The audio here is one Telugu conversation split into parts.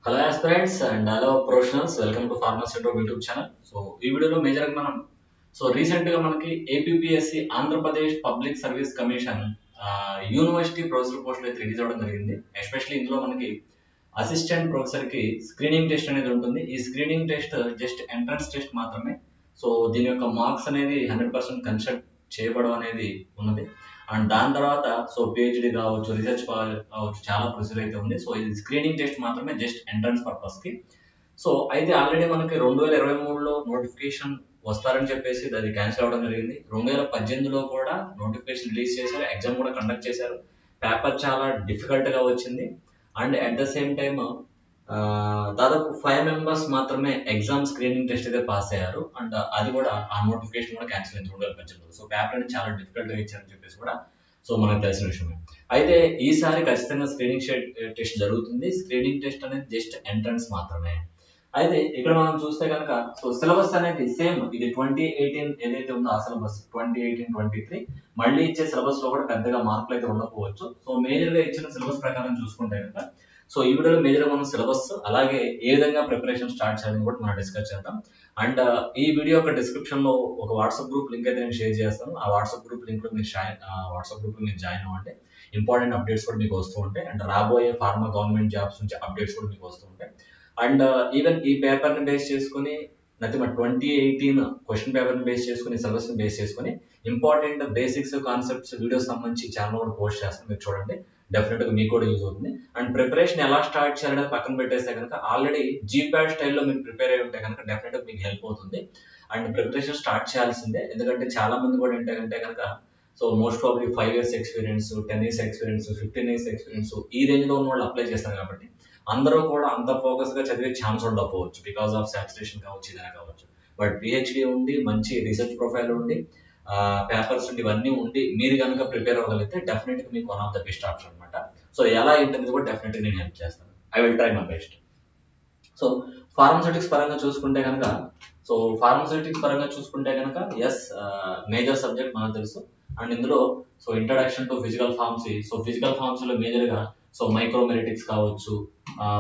Hello aspirants and hello professionals, welcome to pharmacy YouTube channel. So ఈ వీడియోలో మేజర్గా మనం రీసెంట్ గా మనకి APPSC Andhra Pradesh public service commission university professor post అయితే రిలీజ్ అవ్వడం జరిగింది. ఎస్పెషల్లీ ఇందులో మనకి అసిస్టెంట్ ప్రొఫెసర్ కి స్క్రీనింగ్ టెస్ట్ అనేది ఉంటుంది. ఈ screening test just entrance test మాత్రమే. సో దీని యొక్క మార్క్స్ అనేది 100% కన్సిడర్ చేయబడం అనేది ఉన్నది. అండ్ దాని తర్వాత పిహెచ్డి కావచ్చు, రీసెర్చ్ కావచ్చు, చాలా ప్రొసీజర్ అయితే ఉంది. సో ఇది స్క్రీనింగ్ టెస్ట్ మాత్రమే, జస్ట్ ఎంట్రన్స్ పర్పస్ కి. అయితే ఆల్రెడీ మనకి 2023లో నోటిఫికేషన్ వస్తారని చెప్పేసి అది క్యాన్సిల్ అవ్వడం జరిగింది. 2018లో కూడా నోటిఫికేషన్ రిలీజ్ చేశారు, ఎగ్జామ్ కూడా కండక్ట్ చేశారు. పేపర్ చాలా డిఫికల్ట్ గా వచ్చింది. And at the same time దాదాపు 5 మెంబర్స్ మాత్రమే ఎగ్జామ్ స్క్రీనింగ్ టెస్ట్ అయితే పాస్ అయ్యారు. అండ్ అది కూడా ఆ నోటిఫికేషన్ కూడా క్యాన్సిల్ అయింది 2018లో. పేపర్ అనేది చాలా డిఫికల్ట్ గా ఇచ్చారని చెప్పేసి కూడా మనకు తెలిసిన విషయమే. అయితే ఈసారి ఖచ్చితంగా స్క్రీనింగ్ టెస్ట్ జరుగుతుంది. స్క్రీనింగ్ టెస్ట్ అనేది జస్ట్ ఎంట్రన్స్ మాత్రమే. అయితే ఇక్కడ మనం చూస్తే కనుక సిలబస్ అనేది సేమ్, ఇది 2018 ఏదైతే ఉందో ఆ సిలబస్ 2018-23 మళ్ళీ ఇచ్చే సిలబస్ లో కూడా పెద్దగా మార్పులు అయితే ఉండకపోవచ్చు. మేజర్ గా ఇచ్చిన సిలబస్ ప్రకారం చూసుకుంటే కనుక ఈ వీడియోలో మేజర్ గా మనం సిలబస్ అలాగే ఏ విధంగా ప్రిపరేషన్ స్టార్ట్ చేయాలని కూడా మనం డిస్కస్ చేద్దాం. అండ్ ఈ వీడియో యొక్క డిస్క్రిప్షన్ లో ఒక వాట్సాప్ గ్రూప్ లింక్ అయితే నేను షేర్ చేస్తాను. ఆ వాట్సాప్ గ్రూప్ లింక్ లో మీరు వాట్సాప్ గ్రూప్ లో మీరు జాయిన్ అవ్వండి. ఇంపార్టెంట్ అప్డేట్స్ కూడా మీకు వస్తూ ఉంటాయి. అండ్ రాబోయే ఫార్మా గవర్నమెంట్ జాబ్స్ నుంచి అప్డేట్స్ కూడా మీకు వస్తూ ఉంటాయి. అండ్ ఈవెన్ ఈ పేపర్ ని బేస్ చేసుకుని నథింగ్ బట్ 2018 క్వశ్చన్ పేపర్ ని బేస్ చేసుకుని, సిలబస్ ని బేస్ చేసుకుని ఇంపార్టెంట్ బేసిక్స్ కాన్సెప్ట్స్ వీడియోస్ సంబంధించి ఛానల్ కూడా పోస్ట్ చేస్తాను, మీరు చూడండి. డెఫినెట్ గా మీకు కూడా యూజ్ అవుతుంది. అండ్ ప్రిపరేషన్ ఎలా స్టార్ట్ చేయాలనేది పక్కన పెట్టేస్తే కనుక ఆల్రెడీ జీప్యాడ్ స్టైల్లో మీరు ప్రిపేర్ అయి ఉంటే కనుక డెఫినెట్ గా మీకు హెల్ప్ అవుతుంది. అండ్ ప్రిపరేషన్ స్టార్ట్ చేయాల్సిందే, ఎందుకంటే చాలా మంది కూడా ఏంటంటే కనుక most probably 5 years experience, 10 years experience, 15 years experience ఈ రేంజ్ లో ఉన్న వాళ్ళు అప్లై చేస్తారు. కాబట్టి అందరూ కూడా అంత ఫోకస్ గా చదివే ఛాన్స్ ఉండకపోవచ్చు, బికాస్ ఆఫ్ సాచురేషన్ కావచ్చు, ఇదైనా కావచ్చు. బట్ పిహెచ్డి ఉండి, మంచి రీసెర్చ్ ప్రొఫైల్ ఉండి, పేపర్స్ ఉండి, ఇవన్నీ ఉండి మీరు కనుక ప్రిపేర్ అవ్వగలిగితే డెఫినెట్ గా మీకు one of the best option అనమాట. ఎలా ఏంటనేది కూడా డెఫినెట్ గా నేను హెల్ప్ చేస్తాను. I will try my best. So pharmaceutics పరంగా చూసుకుంటే కనుక ఎస్, మేజర్ సబ్జెక్ట్ మనకు తెలుసు. అండ్ ఇందులో introduction to physical pharmacy. Physical pharmacy లో మేజర్ గా మైక్రోమెరిటిక్స్ కావచ్చు,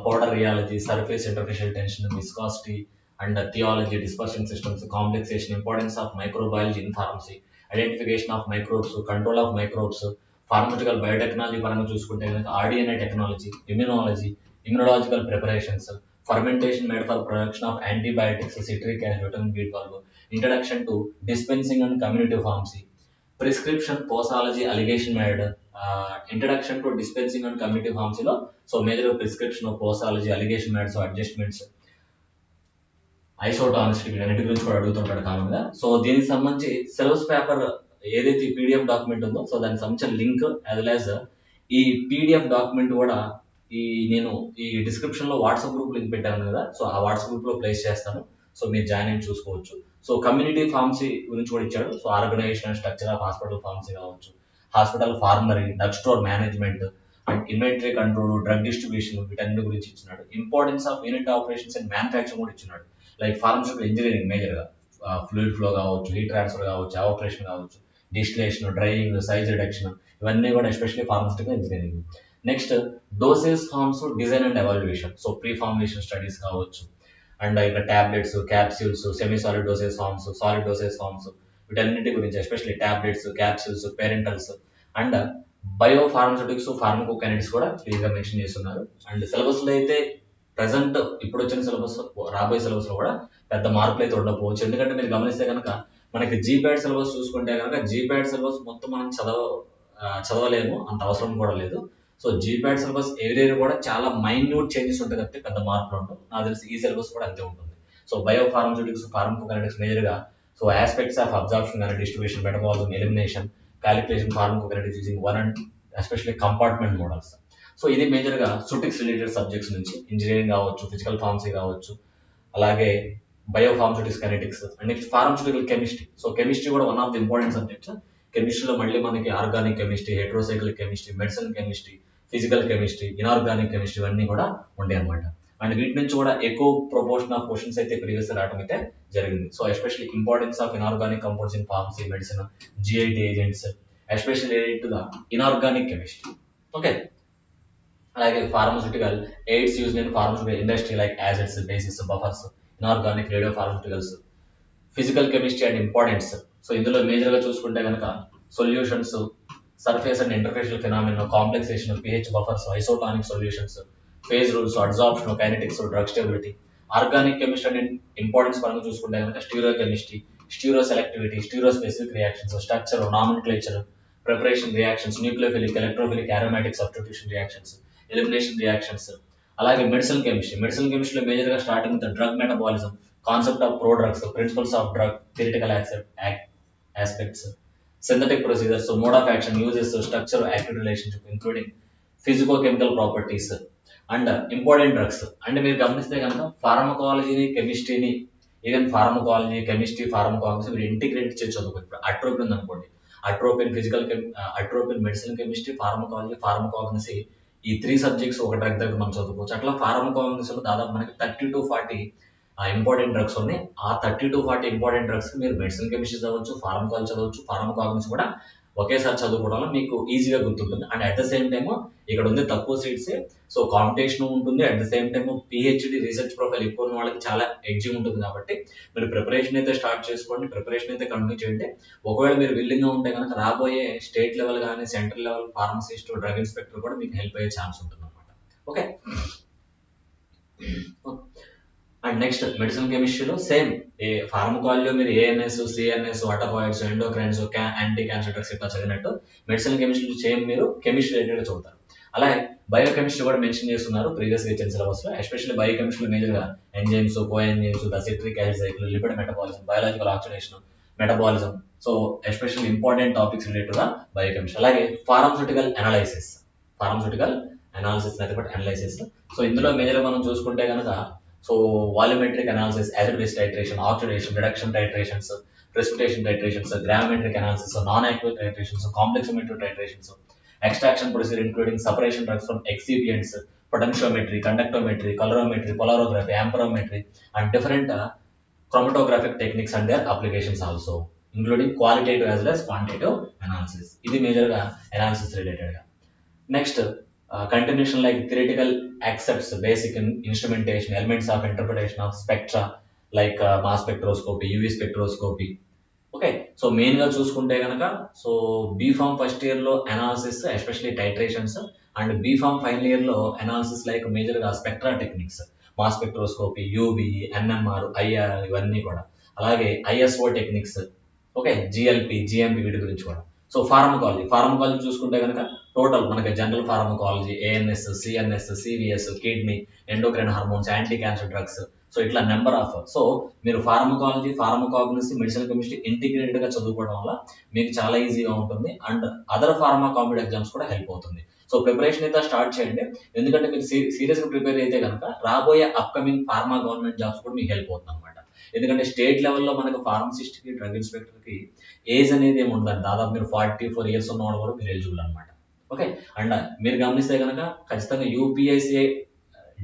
powder rheology, surface interfacial tension, viscosity and rheology, dispersion systems, complexation, importance of microbiology in pharmacy, identification of microbes, control of microbes, pharmaceutical biotechnology పరంగా చూసుకుంటే కనుక rDNA technology, immunology, immunological preparations, fermentation made for production of antibiotics, citric acid, vitamin B12, introduction to dispensing and community pharmacy, prescription posology allegation made, introduction to dispensing and community pharmacy లో major prescription of posology allegation made, adjustments, ఐసోటానిసిటీ, వీటన్నిటి గురించి కూడా అడుగుతుంటాడు కామన్ గా. దీనికి సంబంధించి సిలబస్ పేపర్ ఏదైతే పీడిఎఫ్ డాక్యుమెంట్ ఉందో దానికి సంబంధించిన లింక్ యాజ్ వెల్ యాజ్ ఈ పీడిఎఫ్ డాక్యుమెంట్ కూడా నేను ఈ డిస్క్రిప్షన్ లో వాట్సాప్ గ్రూప్ లింక్ పెట్టాను కదా, ఆ వాట్సాప్ గ్రూప్ లో ప్లేస్ చేస్తాను. మీరు జాయిన్ అయ్యి చూసుకోవచ్చు. కమ్యూనిటీ ఫార్మసీ గురించి కూడా ఇచ్చాడు. Organisation structure of hospital pharmacy కావచ్చు, hospital pharmacy, drug store management and inventory control, drug distribution, వీటన్నిటి గురించి ఇచ్చినాడు. Importance of unit operations and manufacturing కూడా ఇచ్చినాడు. లైక్ ఫార్మస్యూటికల్ ఇంజనీరింగ్ మేజర్ గా ఫ్లూయిడ్ ఫ్లో కావచ్చు, హీట్ ట్రాన్స్ఫర్ కావచ్చు, ఆపరేషన్ కావచ్చు, డిస్టిలేషన్, డ్రైయింగ్, సైజ్ రిడక్షన్, ఇవన్నీ కూడా especially pharmaceutical engineering. Next dosage forms, design and evaluation, preformulation studies కావచ్చు, అండ్ ఇంకా tablets, capsules, semi solid dosage forms, solid dosage forms, వీటన్నిటి గురించి especially tablets, capsules, parenterals and biopharmaceutics, pharmacokinetics కూడా క్లియర్ గా మెన్షన్ చేస్తున్నారు. అండ్ సిలబస్ లో అయితే ప్రెసెంట్ ఇప్పుడు వచ్చిన సిలబస్, రాబోయే సిలబస్ లో కూడా పెద్ద మార్పులు అయితే ఉండకపోవచ్చు. ఎందుకంటే మీరు గమనిస్తే కనుక మనకి జీప్యాడ్ సిలబస్ చూసుకుంటే కనుక జీప్యాడ్ సిలబస్ మొత్తం మనం చదవలేము, అంత అవసరం కూడా లేదు. జీప్యాడ్ సిలబస్ ఏరియా కూడా చాలా మైన్యూట్ చేంజెస్ ఉంటాయి తప్పితే పెద్ద మార్పులు ఉంటాయి. నాకు తెలిసి ఈ సిలబస్ కూడా అంతే ఉంటుంది. బయో ఫార్మస్యూటిక్స్, ఫార్మకోకైనెటిక్స్ మేజర్ గా ఆస్పెక్ట్స్ ఆఫ్ అబ్జార్ప్షన్ కానీ distribution, metabolism, elimination, calculation, pharmacokinetics using one and especially compartment models. ఇది మేజర్ గా సుటిక్స్ రిలేటెడ్ సబ్జెక్ట్స్ నుంచి ఇంజనీరింగ్ కావచ్చు, ఫిజికల్ ఫార్మసీ కావచ్చు, అలాగే biopharmaceutics, kinetics and next pharmaceutical chemistry. Chemistry కూడా one of the important subjects. కెమిస్ట్రీలో మళ్ళీ మనకి organic chemistry, heterocycle chemistry, medicine chemistry, physical chemistry, inorganic chemistry, ఇవన్నీ కూడా ఉంటాయి అనమాట. అండ్ వీటి నుంచి కూడా ఎక్కువ ప్రొపోర్షన్ ఆఫ్ క్వశ్చన్స్ అయితే ప్రీవియస్ రావడం అయితే జరిగింది. Especially importance of inorganic compounds in pharmacy, medicine, GIT agents, especially related to the inorganic chemistry. Okay, అలాగే pharmaceutical aids used in pharmaceutical industry like acids, bases, buffers, inorganic, radio pharmaceuticals, physical chemistry and importance. So ఇందులో మేజర్ గా చూసుకుంటే కనుక solutions, surface and interfacial phenomena, complexation, pH buffers, isotonic solutions, phase rules, adsorption, kinetics, drug stability. Organic chemistry and importance పరంగా చూసుకుంటే కనుక stereo chemistry, stereo selectivity, stereo specific reactions, structure, nomenclature, preparation reactions, nucleophilic, electrophilic, aromatic substitution reactions, elimination reactions. అలాగే మెడిసిన్ కెమిస్ట్రీలో మేజర్ గా starting with drug metabolism, concept of prodrugs, principles of drug, theoretical aspects, synthetic procedures, so mode of action, uses, so structure, active relationship, including physicochemical properties and important drugs. అంటే మీరు గమనిస్తే కనుక ఫార్మకాలజీని, కెమిస్ట్రీని, ఈవెన్ ఫార్మకాలజీ, కెమిస్ట్రీ, ఫార్మకాలజీ మీరు ఇంటిగ్రేట్ చేసి చదువుకోవచ్చు. ఇప్పుడు అట్రోపిన్ ఉంది అనుకోండి, atropine physical atropine medicine chemistry, pharmacology, pharmacognosy, ఈ 3 సబ్జెక్ట్స్ ఒక డ్రగ్ దగ్గర మనం చదువుకోవచ్చు. అట్లా ఫార్మకాగ్నసీలో దాదాపు మనకి 30 to 40 ఇంపార్టెంట్ డ్రగ్స్ ఉన్నాయి. ఆ 30 to 40 ఇంపార్టెంట్ డ్రగ్స్ మీరు మెడిసిన్ కెమిస్ట్రీ చదవచ్చు, ఫార్మకాలజీ చదవచ్చు, ఫార్మకాగ్నసీ కూడా ఒకేసారి చదువుకోవడం వల్ల మీకు ఈజీగా గుర్తుంటుంది. And at the same time ఇక్కడ ఉంది తక్కువ సీట్సే, సో కాంపిటీషన్ ఉంటుంది. At the same time PhD research profile ఎక్కువ ఉన్న వాళ్ళకి చాలా ఎడ్జింగ్ ఉంటుంది. కాబట్టి మీరు ప్రిపరేషన్ అయితే స్టార్ట్ చేసుకోండి, ప్రిపరేషన్ అయితే కంటిన్యూ చేయండి. ఒకవేళ మీరు విల్లింగ్ గా ఉంటే కనుక రాబోయే స్టేట్ లెవెల్ కానీ central level pharmacist, drug inspector కూడా మీకు హెల్ప్ అయ్యే ఛాన్స్ ఉంటుంది అనమాట. ఓకే. అండ్ నెక్స్ట్ మెడిసిన్ కెమిస్ట్రీలో సేమ్ ఏ ఫార్మకాలజీలో మీరు ANS, CNS, autacoids, endocrines, anti cancer drugs ఇట్లా చదివినట్టు మెడిసిన్ కెమిస్ట్రీ సేమ్ మీరు కెమిస్ట్రీ రిలేటెడ్ చదువుతారు. అలాగే బయోకెమిస్ట్రీ కూడా మెన్షన్ చేస్తున్నారు ప్రీవియస్ ఇచ్చిన సిలబస్ లో. ఎస్పెషల్లీ బయోకెమిస్ట్రీ మేజర్ గా enzymes, coenzymes, the citric acid cycle, lipid metabolism, biological oxidation, metabolism. So especially important topics related గా బయోకెమిస్ట్రీ. అలాగే pharmaceutical analysis, pharmaceutical analysis analysis. So ఇందులో మేజర్ మనం చూసుకుంటే కనుక so volumetric analysis, acid base titration, oxidation, reduction titrations, precipitation titrations, gravimetric analysis, non active titrations, complexometric titrations, extraction procedure including separation drugs from excipients, potentiometry, conductometry, colorimetry, polarography, amperometry, and different chromatographic techniques and their applications also, including qualitative as well as quantitative analysis. ఇది మేజర్ గా అనాలిసిస్ రిలేటెడ్ గా. Next continuation like theoretical aspects, basic instrumentation, elements of interpretation of spectra like mass spectroscopy, UV spectroscopy. Okay. So main గా చూసుకుంటే కనుక సో బీఫామ్ ఫస్ట్ ఇయర్ లో analysis, especially titrations, and B Pharm final year లో అనాలిసిస్ లైక్ మేజర్ గా spectra techniques, mass spectroscopy, UV, NMR, IR, ఇవన్నీ కూడా. అలాగే ISO techniques, okay, GLP, GMP, వీటి గురించి కూడా. సో ఫార్మకాలజీ చూసుకుంటే కనుక టోటల్ మనకి general pharmacology, ANS, CNS, CVS, kidney, endocrine hormones, anti cancer drugs, so ఇట్లా నెంబర్ ఆఫ్. సో మీరు pharmacology, pharmacognosy, medicine chemistry integrated గా చదువుకోవడం వల్ల మీకు చాలా ఈజీగా ఉంటుంది. And other pharma competitive exams కూడా హెల్ప్ అవుతుంది. సో ప్రిపరేషన్ అయితే స్టార్ట్ చేయండి. ఎందుకంటే మీరు సీరియస్ గా ప్రిపేర్ అయితే కనుక రాబోయే అప్కమింగ్ ఫార్మా గవర్నమెంట్ జాబ్స్ కూడా మీకు హెల్ప్ అవుతుంది అనమాట. ఎందుకంటే స్టేట్ లెవెల్లో మనకు ఫార్మసిస్ట్ కి, డ్రగ్ ఇన్స్పెక్టర్ కి ఏజ్ అనేది ఏమి ఉండదు. దాదాపు మీరు 44 years ఉన్న వాళ్ళు కూడా మీరు ఎలిజిబుల్ అనమాట. ఓకే. అండ్ మీరు గమనిస్తే కనుక ఖచ్చితంగా యూపీఎస్సీ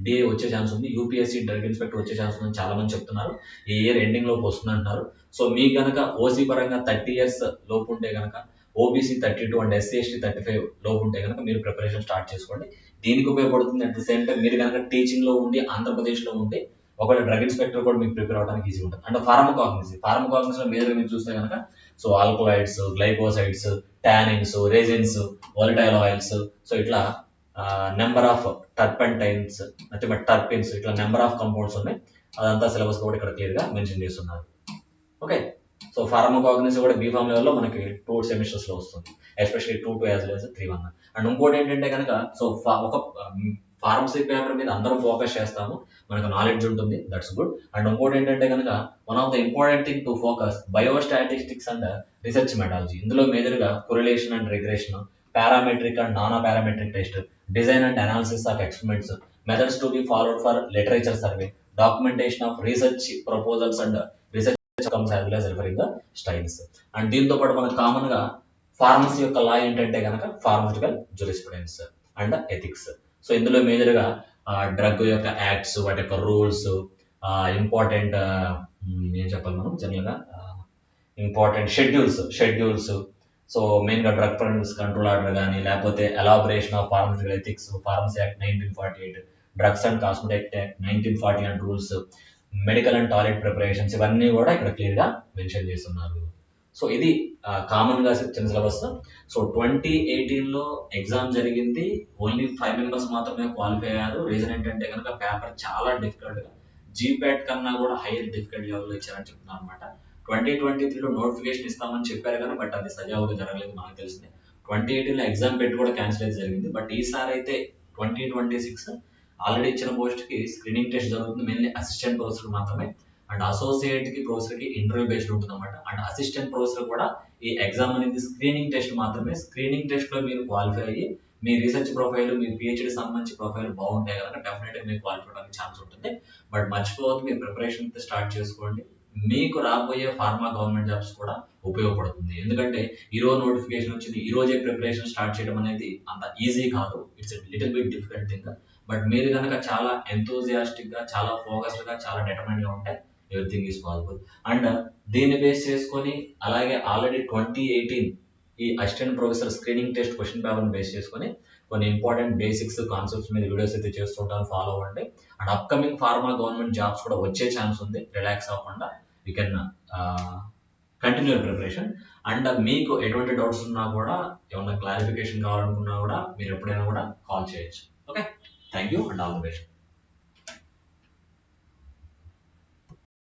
డిఏ వచ్చే ఛాన్స్ ఉంది, యూపీఎస్సీ డ్రగ్ ఇన్స్పెక్టర్ వచ్చే ఛాన్స్ ఉందని చాలా మంది చెప్తున్నారు. ఈ ఇయర్ ఎండింగ్ లోపు వస్తుంది అంటున్నారు. సో మీకు కనుక ఓసీ పరంగా 30 years లోపు ఉంటే కనుక, ఓబీసీ 32 అండ్ ఎస్సీ ఎస్టీ 35 లోపు ఉంటే కనుక మీరు ప్రిపరేషన్ స్టార్ట్ చేసుకోండి. దీనికి ఉపయోగపడుతుంది. అట్ ద సేమ్ టైం మీరు కనుక టీచింగ్ లో ఉండి ఆంధ్రప్రదేశ్ లో ఉంటే ఒకవేళ డ్రగ్ ఇన్స్పెక్టర్ కూడా మీకు ప్రిపేర్ అవడానికి ఈజీ ఉంటుంది. అంటే ఫార్మకాగ్నసీ లో మేజర్ మీరు చూస్తే కనుక so alkaloids, glycosides, tannins, resins, volatile oils, so ఇట్లా నెంబర్ ఆఫ్ టర్పెంటైన్స్, టర్పిన్స్, ఇట్లా నెంబర్ ఆఫ్ కంపౌండ్స్ ఉన్నాయి. అదంతా సిలబస్ కూడా ఇక్కడ క్లియర్ గా మెన్షన్ చేస్తున్నారు. ఓకే. సో ఫార్మకాగ్నసీ కూడా బీఫామ్ లెవెల్లో మనకి 2 semesters లో వస్తుంది, especially 2 as well as 3-1. And ఇంకోటి ఏంటంటే కనుక సో ఒక ఫార్మసీ పేపర్ మీద అందరం ఫోకస్ చేస్తాము, మనకు నాలెడ్జ్ ఉంటుంది, దట్స్ గుడ్. అండ్ ఇంకోటి ఏంటంటే కనుక one of the important thing to focus biostatistics and research మెటాలజీ. ఇందులో మేజర్ గా correlation and regression, parametric and non parametric test, design and analysis of experiments, methods to be followed for literature survey, documentation of research proposals and research comes as well as referring the styles. And దీంతో పాటు మనకు కామన్ గా ఫార్మసీ యొక్క లా ఏంటంటే కనుక pharmaceutical jurisprudence and ethics. So ఇందులో మేజర్ గా డ్రగ్ యొక్క యాక్ట్స్, వాటి యొక్క రూల్స్, ఇంపార్టెంట్ ఏం చెప్పాలి మనం జనరల్ గా ఇంపార్టెంట్ షెడ్యూల్స్, సో మెయిన్గా డ్రగ్ కంట్రోల్ ఆర్డర్ కానీ లేకపోతే elaboration of pharmaceutical ethics, pharmacy act 1948, drugs and cosmetic act 1940 and rules, medical and toilet preparations, ఇవన్నీ కూడా ఇక్కడ క్లియర్గా మెన్షన్ చేస్తున్నారు. సో ఇది కామన్గా చిన్న సిలబస్. సో 2018లో ఎగ్జామ్ జరిగింది, ఓన్లీ 5 మెంబర్స్ మాత్రమే క్వాలిఫై అయ్యారు. రీజన్ ఏంటంటే కనుక పేపర్ చాలా డిఫికల్ట్గా, జీపాట్ కన్నా కూడా హైయర్ డిఫికల్ట్ లెవెల్లో ఇచ్చారని చెప్తున్నారు అనమాట. 2023లో నోటిఫికేషన్ ఇస్తామని చెప్పారు కానీ బట్ అది సజావుగా జరగలేదు, మనకు తెలిసిందే. 2018లో ఎగ్జామ్ పెట్టి కూడా క్యాన్సిల్ అయితే జరిగింది. బట్ ఈసారి అయితే 2026 ఆల్రెడీ ఇచ్చిన పోస్ట్కి స్క్రీనింగ్ టెస్ట్ జరుగుతుంది. మెయిన్లీ అసిస్టెంట్ ప్రొఫెసర్ మాత్రమే, అండ్ అసోసియేట్కి ప్రొఫెసర్కి ఇంటర్వ్యూ బేస్డ్ ఉంటుంది అనమాట. అండ్ అసిస్టెంట్ ప్రొఫెసర్ కూడా ఈ ఎగ్జామ్ అనేది స్క్రీనింగ్ టెస్ట్ మాత్రమే. స్క్రీనింగ్ టెస్ట్లో మీరు క్వాలిఫై అయ్యి మీ రీసెర్చ్ ప్రొఫైల్, మీ పిహెచ్డి సంబంధించి ప్రొఫైల్ బాగుంటాయి కనుక డెఫినెట్గా మీరు క్వాలిఫై అవడానికి ఛాన్స్ ఉంటుంది. బట్ మర్చిపోవద్దు, మీ ప్రిపరేషన్ అయితే స్టార్ట్ చేసుకోండి. మీకు రాబోయే ఫార్మా గవర్నమెంట్ జాబ్స్ కూడా ఉపయోగపడుతుంది. ఎందుకంటే ఈ రోజు నోటిఫికేషన్ వచ్చింది, ఈ రోజే ప్రిపరేషన్ స్టార్ట్ చేయడం అనేది అంత ఈజీ కాదు. It's little bit difficult thing. But మీరు కనుక చాలా ఎంతూజియాస్టిక్ గా, చాలా ఫోకస్డ్ గా, చాలా డిటర్మైన్ గా ఉంటే ఎవ్రీథింగ్ ఈస్ పాసిబుల్. అండ్ దీన్ని బేస్ చేసుకొని అలాగే ఆల్రెడీ 2018 ఈ assistant professor screening test question paper base చేసుకొని కొన్ని ఇంపార్టెంట్ బేసిక్స్ కాన్సెప్ట్స్ మీద వీడియోస్ అయితే చేస్తుంటాను, ఫాలో అవ్వండి. And upcoming pharma government jobs కూడా వచ్చే ఛాన్స్ ఉంది. రిలాక్స్ అవ్వకుండా you can continue preparation. And మీకు ఎటువంటి డౌట్స్ ఉన్నా కూడా, ఏమన్నా క్లారిఫికేషన్ కావాలనుకున్నా కూడా మీరు ఎప్పుడైనా కూడా కాల్ చేయొచ్చు. Okay, thank you and all the best.